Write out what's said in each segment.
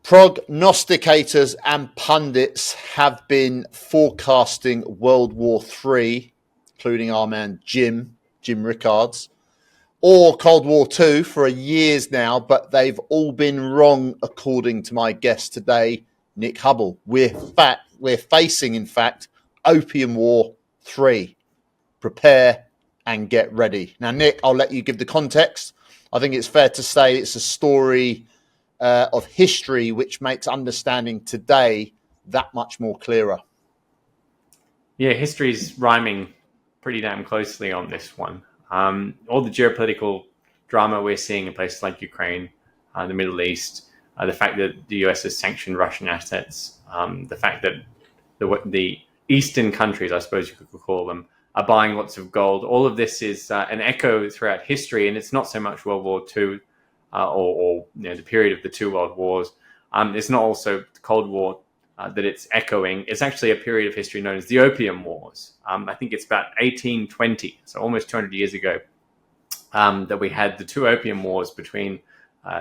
Prognosticators and pundits have been forecasting World War III, including our man Jim Rickards, or Cold War II for years now, but they've all been wrong, according to my guest today, Nick Hubble. We're facing, in fact, Opium War 3. Prepare and get ready. Now, Nick, I'll let you give the context. I think it's fair to say it's a story of history which makes understanding today that much more clearer. Yeah, history's rhyming pretty damn closely on this one. All the geopolitical drama we're seeing in places like Ukraine, the Middle East, the fact that the US has sanctioned Russian assets, the fact that the Eastern countries, I suppose you could call them, are buying lots of gold. All of this is an echo throughout history, and it's not so much World War II or the period of the two world wars. It's not also the Cold War that it's echoing. It's actually a period of history known as the Opium Wars. I think it's about 1820, so almost 200 years ago, that we had the two Opium Wars between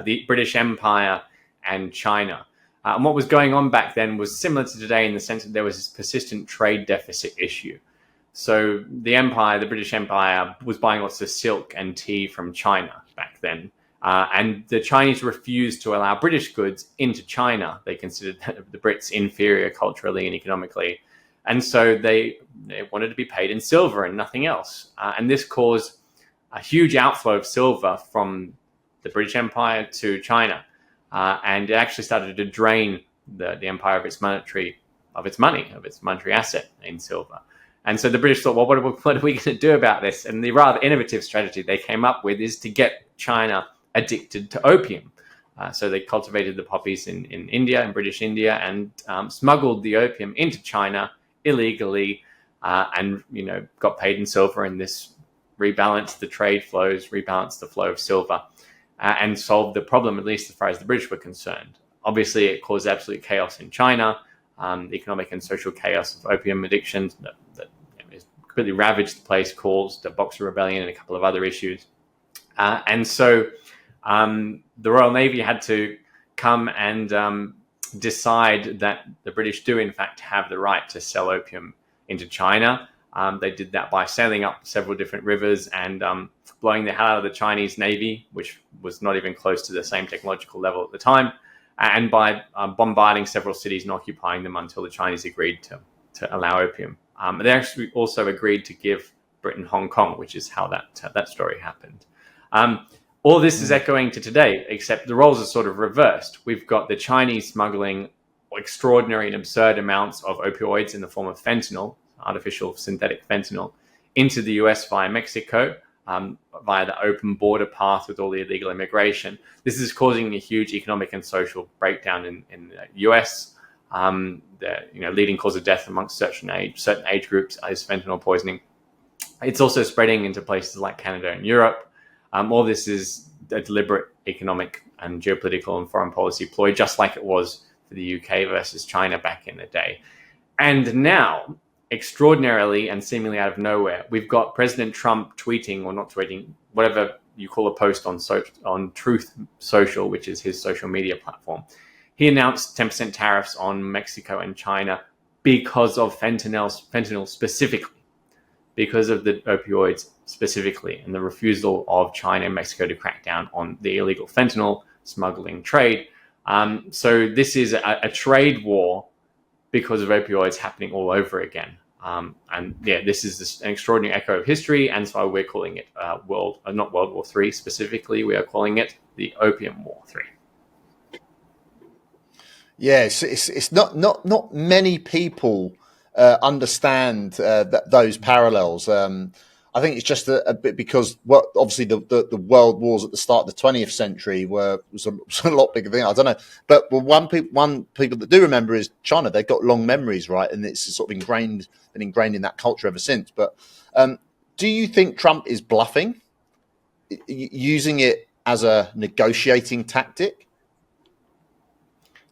the British Empire and China. And what was going on back then was similar to today in the sense that there was this persistent trade deficit issue. So the British Empire, was buying lots of silk and tea from China back then. And the Chinese refused to allow British goods into China. They considered the Brits inferior culturally and economically. And so they wanted to be paid in silver and nothing else. And this caused a huge outflow of silver from the British Empire to China. And it actually started to drain the empire of its money, of its monetary asset in silver. And so the British thought, well, what are we going to do about this? And the rather innovative strategy they came up with is to get China addicted to opium. So they cultivated the poppies in India, in British India, and smuggled the opium into China illegally, and got paid in silver. And this rebalanced the trade flows, rebalanced the flow of silver, and solved the problem, at least as far as the British were concerned. Obviously, it caused absolute chaos in China, the economic and social chaos of opium addiction that completely ravaged the place, caused the Boxer Rebellion and a couple of other issues. And so the Royal Navy had to come and decide that the British do in fact have the right to sell opium into China. They did that by sailing up several different rivers and blowing the hell out of the Chinese Navy, which was not even close to the same technological level at the time, and by bombarding several cities and occupying them until the Chinese agreed to allow opium. They actually also agreed to give Britain Hong Kong, which is how that story happened. All this is echoing to today, except the roles are sort of reversed. We've got the Chinese smuggling extraordinary and absurd amounts of opioids in the form of fentanyl, artificial synthetic fentanyl, into the US via Mexico, via the open border path with all the illegal immigration. This is causing a huge economic and social breakdown in the US. The leading cause of death amongst certain age groups is fentanyl poisoning. It's also spreading into places like Canada and Europe. All this is a deliberate economic and geopolitical and foreign policy ploy, just like it was for the UK versus China back in the day. And now, extraordinarily and seemingly out of nowhere, we've got President Trump tweeting, or not tweeting, whatever you call a post on Truth Social, which is his social media platform. He announced 10% tariffs on Mexico and China because of fentanyl specifically, because of the opioids specifically, and the refusal of China and Mexico to crack down on the illegal fentanyl smuggling trade. So this is a trade war because of opioids happening all over again. This is an extraordinary echo of history, and so we're calling it not World War III specifically. We are calling it the Opium War 3. Yes, it's not many people understand those parallels. I think it's just a bit because obviously the world wars at the start of the 20th century was a lot bigger thing. I don't know, but one people that do remember is China. They've got long memories, right, and it's sort of been ingrained in that culture ever since. But do you think Trump is bluffing, using it as a negotiating tactic?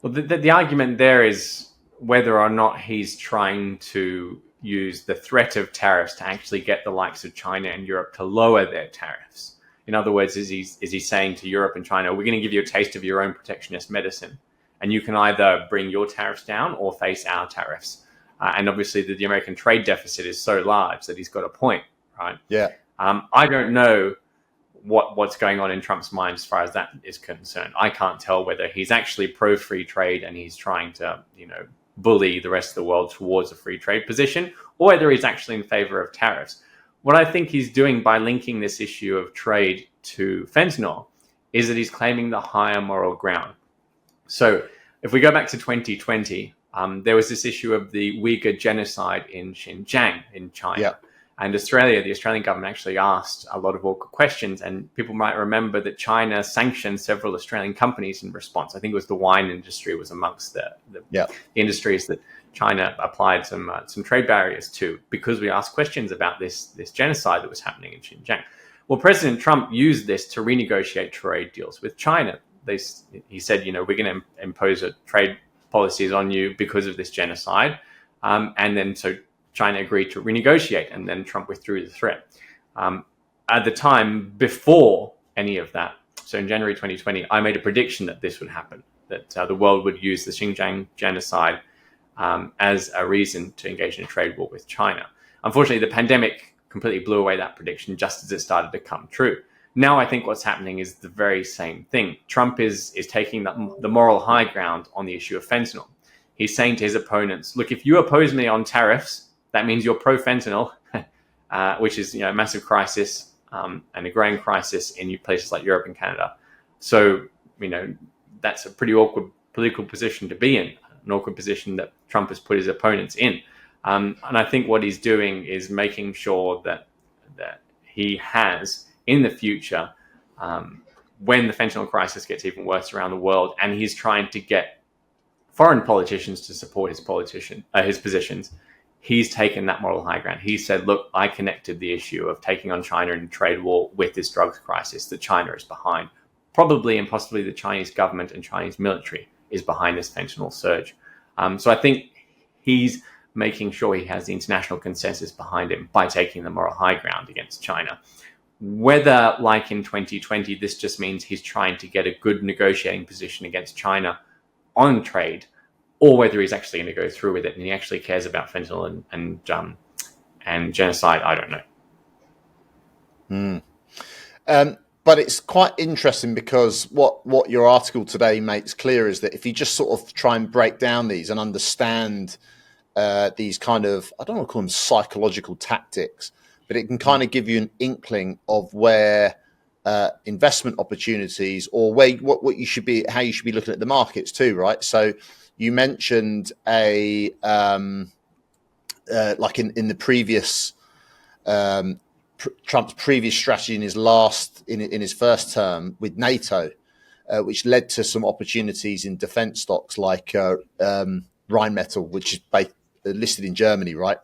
Well, the argument there is whether or not he's trying to use the threat of tariffs to actually get the likes of China and Europe to lower their tariffs. In other words, is he saying to Europe and China, we're going to give you a taste of your own protectionist medicine, and you can either bring your tariffs down or face our tariffs. And obviously, the American trade deficit is so large that he's got a point, right? Yeah. I don't know what's going on in Trump's mind as far as that is concerned. I can't tell whether he's actually pro-free trade and he's trying to, bully the rest of the world towards a free trade position, or whether he's actually in favor of tariffs. What I think he's doing by linking this issue of trade to fentanyl is that he's claiming the higher moral ground. So if we go back to 2020, there was this issue of the Uighur genocide in Xinjiang in China. Yeah. And the Australian government actually asked a lot of awkward questions. And people might remember that China sanctioned several Australian companies in response. I think it was the wine industry was amongst the industries that China applied some trade barriers to, because we asked questions about this genocide that was happening in Xinjiang. Well, President Trump used this to renegotiate trade deals with China. He said, we're going to impose trade policies on you because of this genocide. And then so China agreed to renegotiate, and then Trump withdrew the threat. At the time, before any of that, so in January 2020, I made a prediction that this would happen, that the world would use the Xinjiang genocide as a reason to engage in a trade war with China. Unfortunately, the pandemic completely blew away that prediction just as it started to come true. Now I think what's happening is the very same thing. Trump is taking the moral high ground on the issue of fentanyl. He's saying to his opponents, look, if you oppose me on tariffs, that means you're pro-fentanyl, which is a massive crisis and a growing crisis in places like Europe and Canada. So, that's a pretty awkward political position to be in, an awkward position that Trump has put his opponents in. And I think what he's doing is making sure that he has, in the future, when the fentanyl crisis gets even worse around the world, and he's trying to get foreign politicians to support his positions, he's taken that moral high ground. He said, look, I connected the issue of taking on China in a trade war with this drugs crisis that China is behind. Probably and possibly the Chinese government and Chinese military is behind this fentanyl surge. So I think he's making sure he has the international consensus behind him by taking the moral high ground against China. Whether, like in 2020, this just means he's trying to get a good negotiating position against China on trade, or whether he's actually going to go through with it and he actually cares about fentanyl and genocide, I don't know. But it's quite interesting because what your article today makes clear is that if you just sort of try and break down these and understand these kind of, I don't want to call them psychological tactics, but it can kind of give you an inkling of where investment opportunities, or where what you should be, how you should be looking at the markets too, right? So you mentioned like in the previous Trump's previous strategy in his first term with NATO, which led to some opportunities in defense stocks like Rheinmetall, which is listed in Germany, right?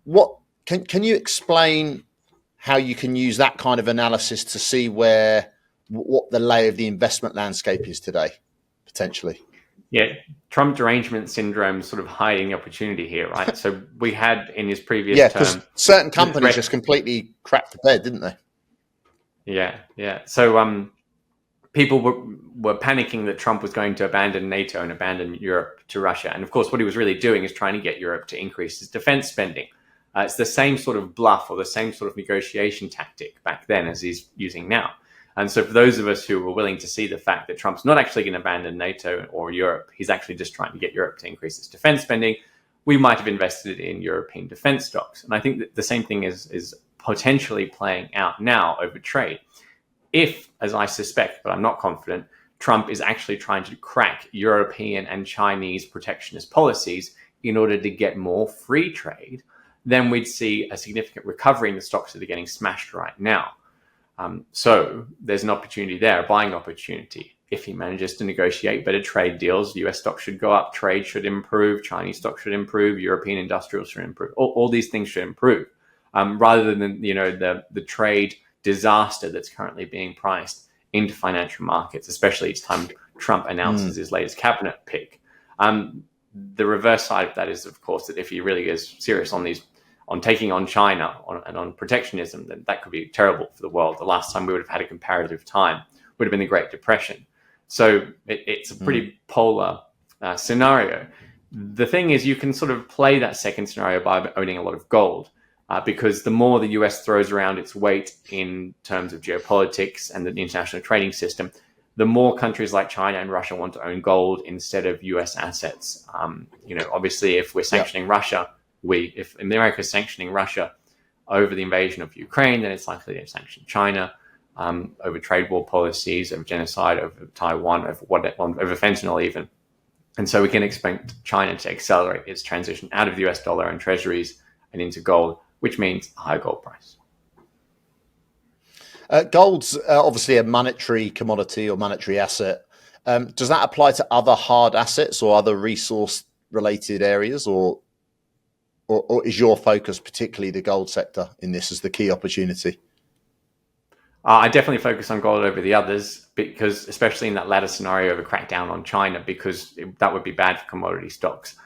What can you explain how you can use that kind of analysis to see what the lay of the investment landscape is today, potentially? Yeah, Trump derangement syndrome sort of hiding the opportunity here, right? So we had in his previous term, certain companies just completely crapped the bed, didn't they? Yeah. So people were panicking that Trump was going to abandon NATO and abandon Europe to Russia. And of course, what he was really doing is trying to get Europe to increase its defense spending. It's the same sort of bluff or the same sort of negotiation tactic back then as he's using now. And so for those of us who were willing to see the fact that Trump's not actually going to abandon NATO or Europe, he's actually just trying to get Europe to increase its defense spending, we might have invested in European defense stocks. And I think that the same thing is potentially playing out now over trade. If, as I suspect, but I'm not confident, Trump is actually trying to crack European and Chinese protectionist policies in order to get more free trade, then we'd see a significant recovery in the stocks that are getting smashed right now. So there's an opportunity there, a buying opportunity. If he manages to negotiate better trade deals, US stocks should go up, trade should improve, Chinese stocks should improve, European industrials should improve. All these things should improve, rather than the trade disaster that's currently being priced into financial markets, especially each time Trump announces his latest cabinet pick. The reverse side of that is, of course, that if he really is serious on taking on China and on protectionism, then that could be terrible for the world. The last time we would have had a comparative time would have been the Great Depression. So it's a pretty polar scenario. The thing is, you can sort of play that second scenario by owning a lot of gold, because the more the US throws around its weight in terms of geopolitics and the international trading system, the more countries like China and Russia want to own gold instead of US assets. Obviously, if we're sanctioning Russia, if America is sanctioning Russia over the invasion of Ukraine, then it's likely to sanction China over trade war policies, over genocide, over Taiwan, over fentanyl even. And so we can expect China to accelerate its transition out of the US dollar and treasuries and into gold, which means a higher gold price. Gold's obviously a monetary commodity or monetary asset. Does that apply to other hard assets or other resource-related areas, or is your focus particularly the gold sector in this as the key opportunity? I definitely focus on gold over the others, because especially in that latter scenario of a crackdown on China, because that would be bad for commodity stocks.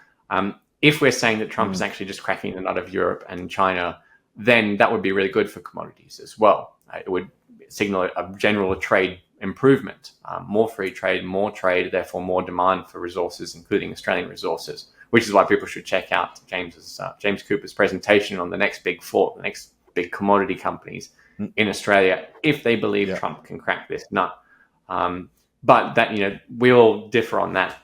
If we're saying that Trump is actually just cracking the nut of Europe and China, then that would be really good for commodities as well. It would signal a general trade improvement, more free trade, more trade, therefore more demand for resources, including Australian resources, which is why people should check out James Cooper's presentation on the next big four, the next big commodity companies in Australia, if they believe Trump can crack this nut. But that, we all differ on that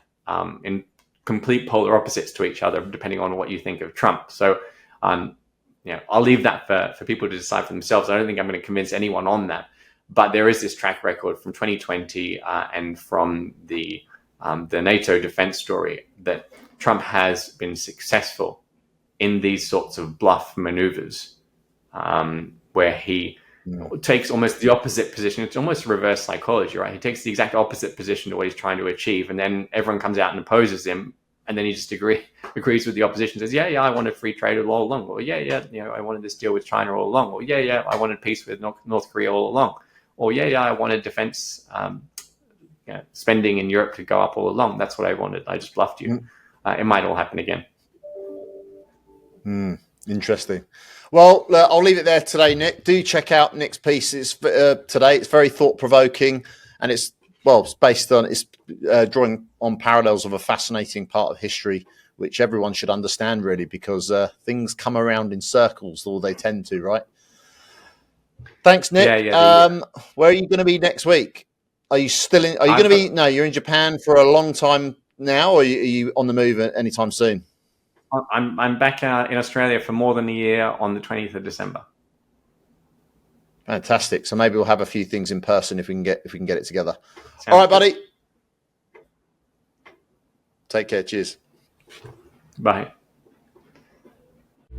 in complete polar opposites to each other, depending on what you think of Trump. So, I'll leave that for people to decide for themselves. I don't think I'm going to convince anyone on that. But there is this track record from 2020 and from the NATO defense story that Trump has been successful in these sorts of bluff maneuvers, where he takes almost the opposite position. It's almost reverse psychology, right? He takes the exact opposite position to what he's trying to achieve, and then everyone comes out and opposes him, and then he just agrees with the opposition, says, yeah, I wanted free trade all along. Or I wanted this deal with China all along. Or I wanted peace with North Korea all along. Or I wanted defense spending in Europe to go up all along. That's what I wanted. I just bluffed you. It might all happen again. Interesting. Well, I'll leave it there today, Nick. Do check out Nick's piece. Today. It's very thought-provoking, and it's based on, drawing on parallels of a fascinating part of history, which everyone should understand, really, because things come around in circles, or they tend to, right? Thanks, Nick. Where are you going to be next week? Are you still in? Are you going to be? No, you're in Japan for a long time now, or are you on the move anytime soon? I'm back in Australia for more than a year on the 20th of December. Fantastic. So maybe we'll have a few things in person if we can get it together. All right, buddy. Take care. Cheers. Bye.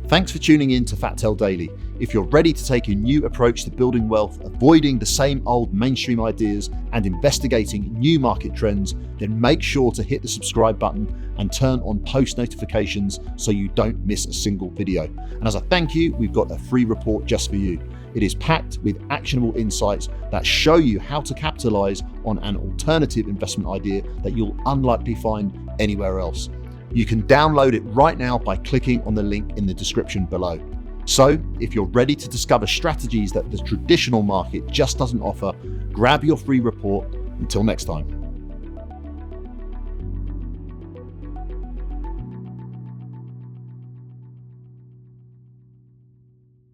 Thanks for tuning in to FatTel Daily. If you're ready to take a new approach to building wealth, avoiding the same old mainstream ideas and investigating new market trends, then make sure to hit the subscribe button and turn on post notifications so you don't miss a single video. And as a thank you, we've got a free report just for you. It is packed with actionable insights that show you how to capitalize on an alternative investment idea that you'll unlikely find anywhere else. You can download it right now by clicking on the link in the description below. So, if you're ready to discover strategies that the traditional market just doesn't offer, grab your free report. Until next time.